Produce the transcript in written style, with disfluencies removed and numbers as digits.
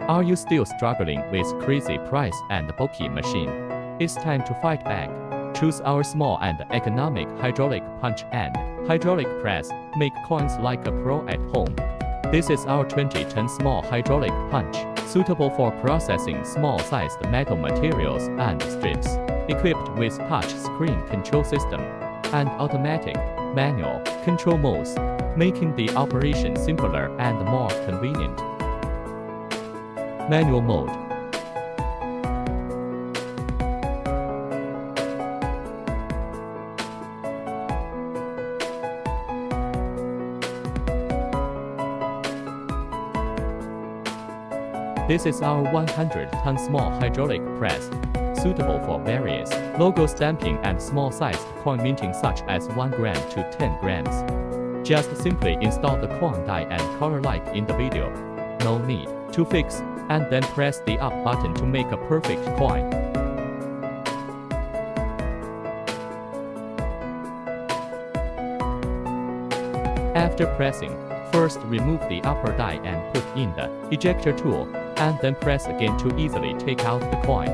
Are you still struggling with crazy price and bulky machine? It's time to fight back. Choose our small and economic hydraulic punch and hydraulic press. Make coins like a pro at home. This is our 20-ton small hydraulic punch, suitable for processing small-sized metal materials and strips. Equipped with touch screen control system and automatic, manual control modes, making the operation simpler and more convenient. Manual mode. This is our 100-ton small hydraulic press, suitable for various logo stamping and small-sized coin minting such as 1 gram to 10 grams. Just simply install the coin die and color like in the video. No need to fix, and then press the up button to make a perfect coin. After pressing, first remove the upper die and put in the ejector tool, and then press again to easily take out the coin.